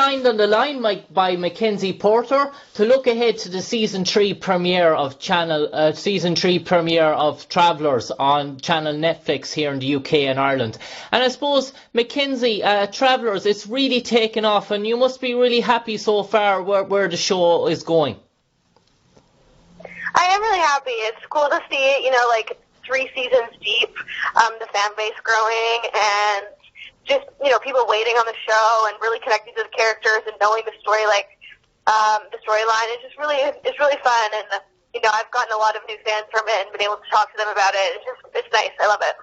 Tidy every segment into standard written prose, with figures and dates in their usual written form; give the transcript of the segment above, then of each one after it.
signed on the line by MacKenzie Porter to look ahead to the season 3 premiere of Travellers on Channel Netflix here in the UK and Ireland. And I suppose, MacKenzie, Travellers, it's really taken off, and you must be really happy so far where the show is going. I am really happy. It's cool to see, 3 seasons deep, the fan base growing, and just, people waiting on the show and really connecting to the characters and knowing the story, the storyline. It's really fun, and, I've gotten a lot of new fans from it and been able to talk to them about it. It's nice. I love it.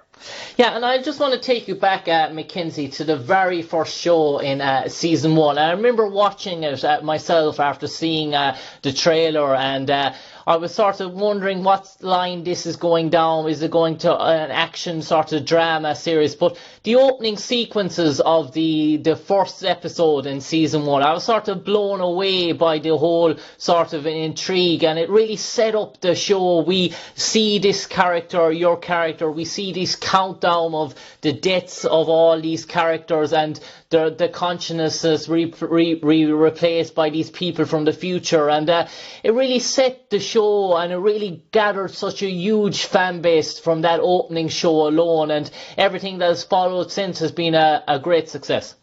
Yeah, and I just want to take you back, MacKenzie, to the very first show in season 1. I remember watching it myself after seeing the trailer, and I was sort of wondering what line this is going down. Is it going to an action sort of drama series? But the opening sequences of the first episode in season 1, I was sort of blown away by the whole sort of intrigue, and it really set up the show. We see this character, your character, we see this countdown of the deaths of all these characters, and the consciousnesses replaced by these people from the future, and it really set the show, and it really gathered such a huge fan base from that opening show alone, and everything that has followed since has been a great success.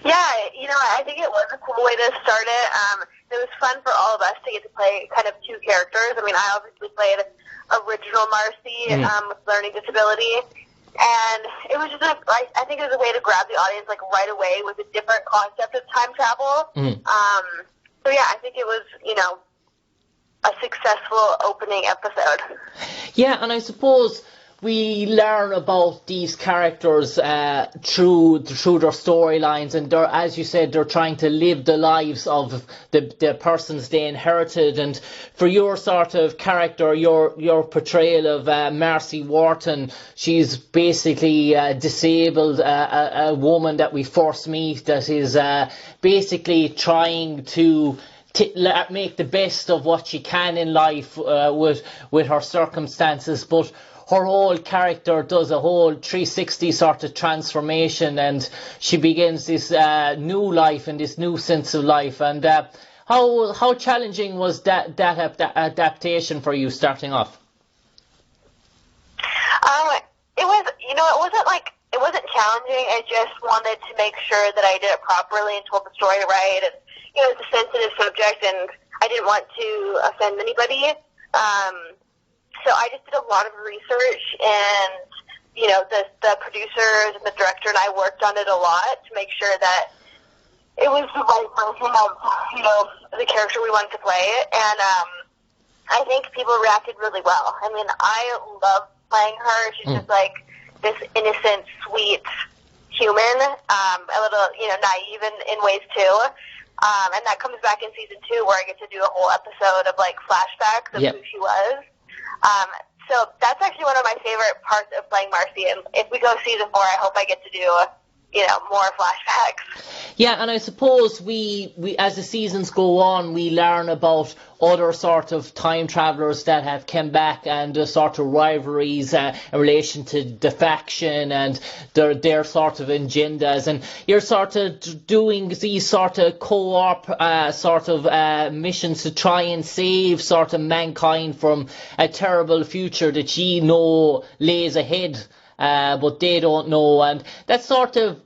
Yeah, I think it was a cool way to start it. It was fun for all of us to get to play kind of 2 characters. I mean, I obviously played original Marcy with learning disability, and it was just I think it was a way to grab the audience right away with a different concept of time travel. So yeah, I think it was a successful opening episode. Yeah, and I suppose we learn about these characters through their storylines, and as you said, they're trying to live the lives of the persons they inherited. And for your sort of character, your portrayal of Marcy Wharton, she's basically disabled, a woman that we first meet that is basically trying to make the best of what she can in life with her circumstances, but her whole character does a whole 360 sort of transformation, and she begins this new life and this new sense of life. And how challenging was that adaptation for you starting off? It wasn't challenging. I just wanted to make sure that I did it properly and told the story right. And it's a sensitive subject, and I didn't want to offend anybody. So I just did a lot of research, and, the producers and the director and I worked on it a lot to make sure that it was the right version of, the character we wanted to play. And I think people reacted really well. I mean, I love playing her. She's just this innocent, sweet human, a little, naive in ways too. And that comes back in season 2, where I get to do a whole episode of flashbacks of who she was. So that's actually one of my favorite parts of playing Marcy. And if we go season 4, I hope I get to do, more flashbacks. Yeah, and I suppose we as the seasons go on, we learn about other sort of time travellers that have come back, and the sort of rivalries in relation to the faction and their sort of agendas, and you're sort of doing these sort of co-op missions to try and save sort of mankind from a terrible future that ye know lays ahead, but they don't know. And that sort of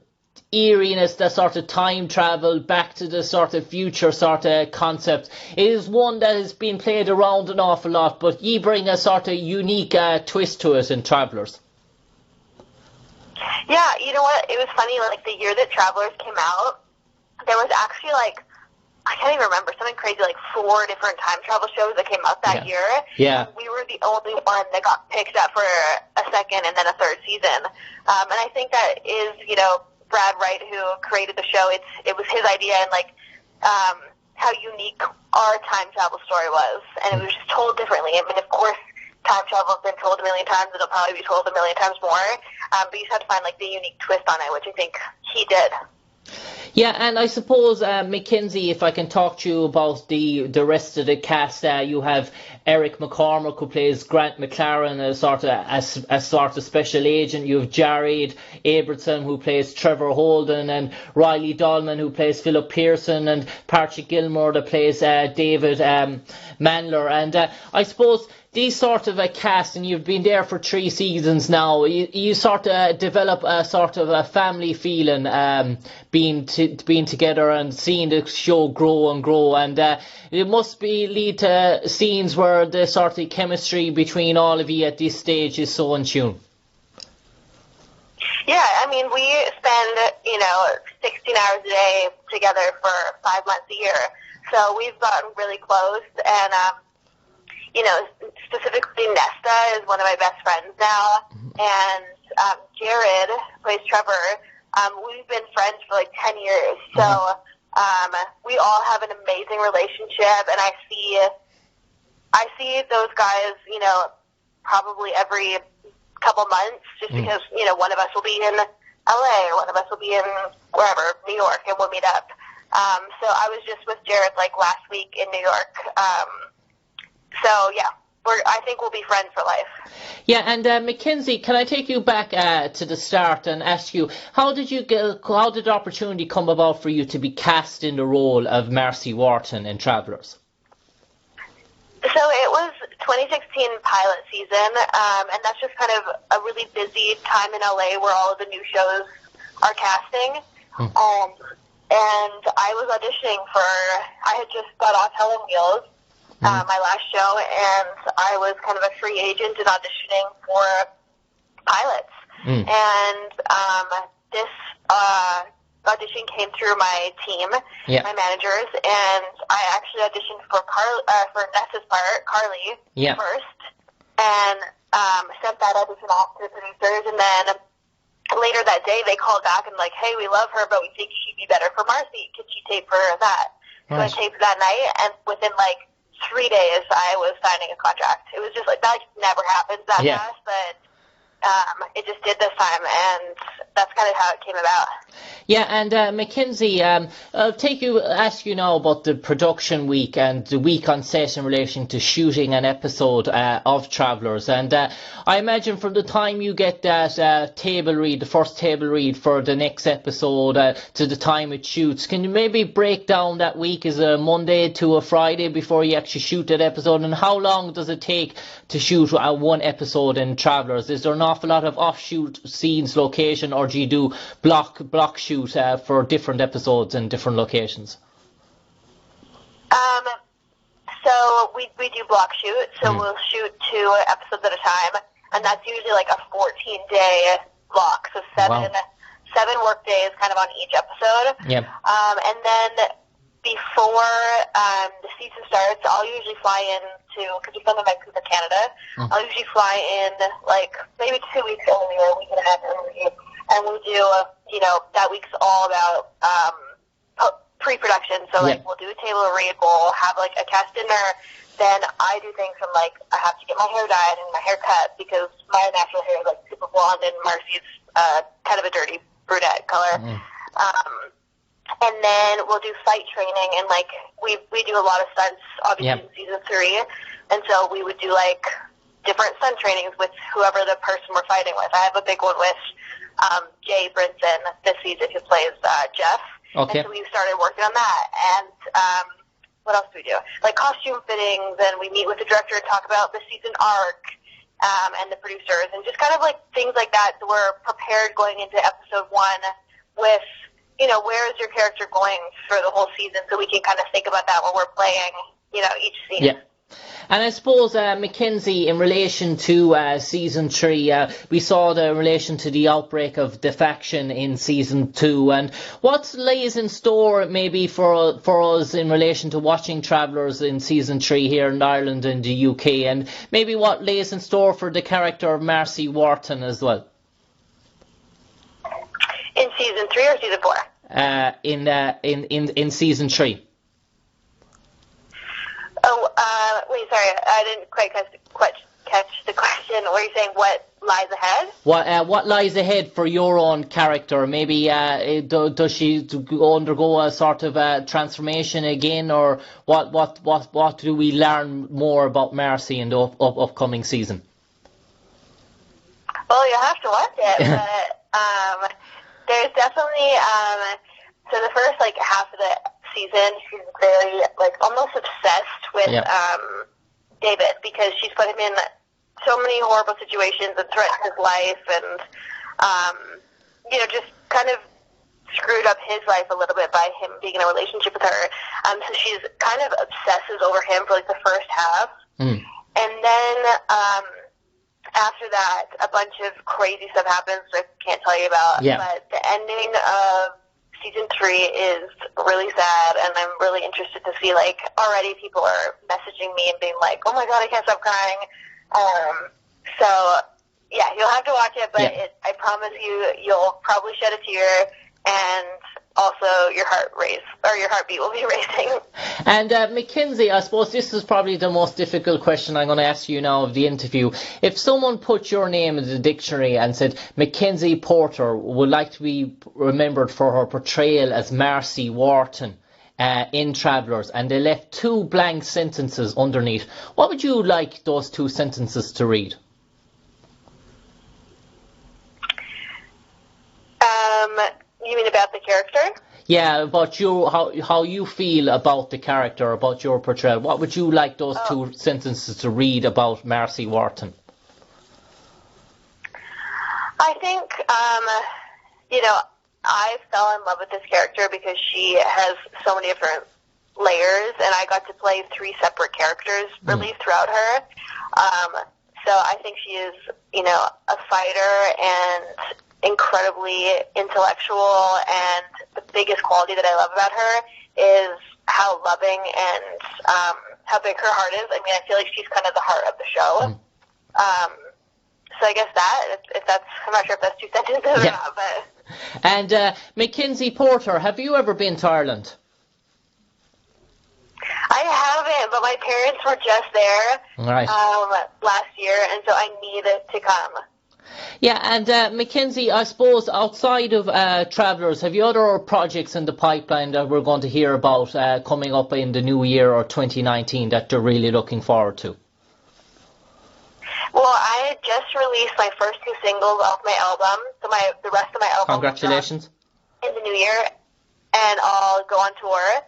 eeriness, that sort of time travel back to the sort of future sort of concept, is one that has been played around an awful lot, but ye bring a sort of unique twist to it in Travellers. Yeah, you know what, it was funny, the year that Travellers came out, there was actually I can't even remember, something crazy, 4 different time travel shows that came out that year. Yeah. We were the only one that got picked up for a second and then a third season. And I think that is, Brad Wright, who created the show, it was his idea, and how unique our time travel story was. And it was just told differently. I mean, of course, time travel has been told a million times, it'll probably be told a million times more. But you just have to find the unique twist on it, which I think he did. Yeah, and I suppose, MacKenzie, if I can talk to you about the rest of the cast, you have Eric McCormack, who plays Grant McLaren, a sort of special agent. You have Jared Abramson, who plays Trevor Holden, and Reilly Dolman, who plays Philip Pearson, and Patrick Gilmore, that plays David Mandler. And I suppose these sort of a cast, and you've been there for 3 seasons now, you sort of develop a sort of a family feeling, being together and seeing the show grow and grow, and it must lead to scenes where the sort of chemistry between all of you at this stage is so in tune. Yeah, I mean, we spend, 16 hours a day together for 5 months a year, so we've gotten really close, and specifically Nesta is one of my best friends now, and Jared, who plays Trevor, we've been friends for like 10 years, so we all have an amazing relationship, and I see those guys, probably every couple months, just because, one of us will be in LA, or one of us will be in wherever, New York, and we'll meet up. So I was just with Jared like last week in New York. So yeah, I think we'll be friends for life. Yeah, and MacKenzie, can I take you back to the start and ask you, how did the opportunity come about for you to be cast in the role of Marcy Wharton in Travellers? So it was 2016 pilot season, and that's just kind of a really busy time in LA where all of the new shows are casting. And I was auditioning I had just got off Helen Wheels, my last show, and I was kind of a free agent and auditioning for pilots. And this audition came through my team, my managers, and I actually auditioned for Nessa's part, Carly, first, and sent that audition off to the producers, and then later that day they called back and like, hey, we love her, but we think she'd be better for Marcy. Could she tape for that? So I taped that night, and within like 3 days I was signing a contract. It was just like, that never happens that fast, but it just did this time, and that's kind of how it came about. Yeah, and MacKenzie, I'll ask you now about the production week and the week on set in relation to shooting an episode of Travellers. And I imagine from the time you get that the first table read for the next episode to the time it shoots, can you maybe break down that week? Is it a Monday to a Friday before you actually shoot that episode? And how long does it take to shoot one episode in Travellers? Is there an awful lot of offshoot scenes, location, or do you do block shoot for different episodes in different locations? So we do block shoot, so we'll shoot 2 episodes at a time, and that's usually like a 14-day block, so seven work days kind of on each episode. And then before the season starts, I'll usually fly in because we film in Vancouver, Canada. I'll usually fly in like maybe 2 weeks earlier, a week and a half earlier, and we'll do that week's all about pre-production. So like we'll do a table read, we'll have like a cast dinner. Then I do things from like I have to get my hair dyed and my hair cut because my natural hair is like super blonde and Marcy's kind of a dirty brunette color. And then we'll do fight training, and like we do a lot of stunts obviously in season 3, and so we would do like different stunt trainings with whoever the person we're fighting with. I have a big one with Jay Brinson this season, who plays Jeff. And so we started working on that. And what else do we do? Like costume fittings, and we meet with the director to talk about the season arc and the producers, and just kind of like things like that. So we're prepared going into episode 1 with, where is your character going for the whole season, so we can kind of think about that when we're playing, each scene. Yeah. And I suppose, MacKenzie, in relation to season 3, we saw in relation to the outbreak of defection in season 2. And what lays in store maybe for us in relation to watching Travellers in season 3 here in Ireland and the UK, and maybe what lays in store for the character of Marcy Wharton as well? In season 3 or season 4? In season 3. Oh, wait, sorry, I didn't quite catch the catch the question. Were you saying what lies ahead? What lies ahead for your own character? Maybe does she undergo a sort of transformation again, or what do we learn more about Marcy in the upcoming season? Well, you'll have to watch it, but there's definitely so the first half of the season, she's very almost obsessed with David, because she's put him in so many horrible situations and threatened his life, and just kind of screwed up his life a little bit by him being in a relationship with her. So she's kind of obsesses over him for the first half, and then after that, a bunch of crazy stuff happens that I can't tell you about. Yeah. But the ending of season 3 is really sad, and I'm really interested to see, already people are messaging me and being like, oh my god, I can't stop crying. So, yeah, you'll have to watch it, but I promise you'll probably shed a tear, and also your heartbeat will be racing. And MacKenzie, I suppose this is probably the most difficult question I'm going to ask you now of the interview. If someone put your name in the dictionary and said MacKenzie Porter would like to be remembered for her portrayal as Marcy Wharton in Travellers, and they left 2 blank sentences underneath, what would you like those 2 sentences to read? You mean about the character? Yeah, about you, how you feel about the character, about your portrayal. What would you like those 2 sentences to read about Marcy Wharton? I think, I fell in love with this character because she has so many different layers, and I got to play 3 separate characters really throughout her. So I think she is, a fighter and incredibly intellectual, and the biggest quality that I love about her is how loving and how big her heart is. I mean, I feel like she's kind of the heart of the show. So I guess I'm not sure if that's 2 sentences or not, but... And MacKenzie Porter, have you ever been to Ireland? I haven't, but my parents were just there last year, and so I need to come. Yeah, and MacKenzie, I suppose outside of Travellers, have you other projects in the pipeline that we're going to hear about coming up in the new year or 2019 that you're really looking forward to? Well, I had just released my first 2 singles off my album, so the rest of my album. Congratulations. In the new year, and I'll go on tour,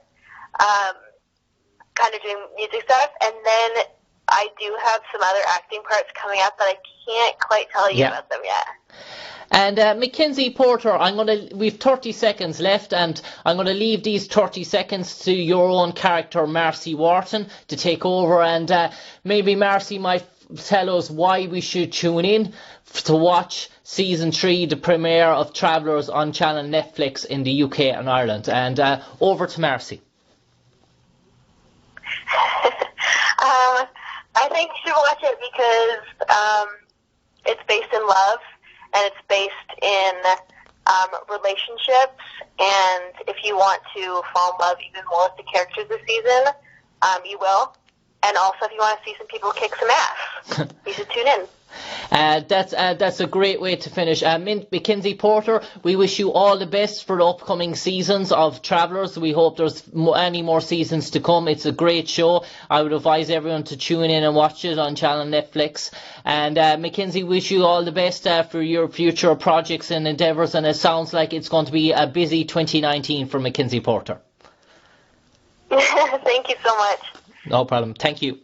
kind of doing music stuff, and then I do have some other acting parts coming up, but I can't quite tell you about them yet. And MacKenzie Porter, we've 30 seconds left, and I'm going to leave these 30 seconds to your own character, Marcy Wharton, to take over, and maybe Marcy might tell us why we should tune in to watch season 3, the premiere of Travellers on channel Netflix in the UK and Ireland. And over to Marcy. I think you should watch it because it's based in love, and it's based in relationships, and if you want to fall in love even more with the characters this season, you will. And also, if you want to see some people kick some ass, you should tune in. That's a great way to finish. MacKenzie Porter, we wish you all the best for the upcoming seasons of Travellers. We hope there's any more seasons to come. It's a great show. I would advise everyone to tune in and watch it on channel Netflix. And MacKenzie, wish you all the best for your future projects and endeavours. And it sounds like it's going to be a busy 2019 for MacKenzie Porter. Thank you so much. No problem. Thank you.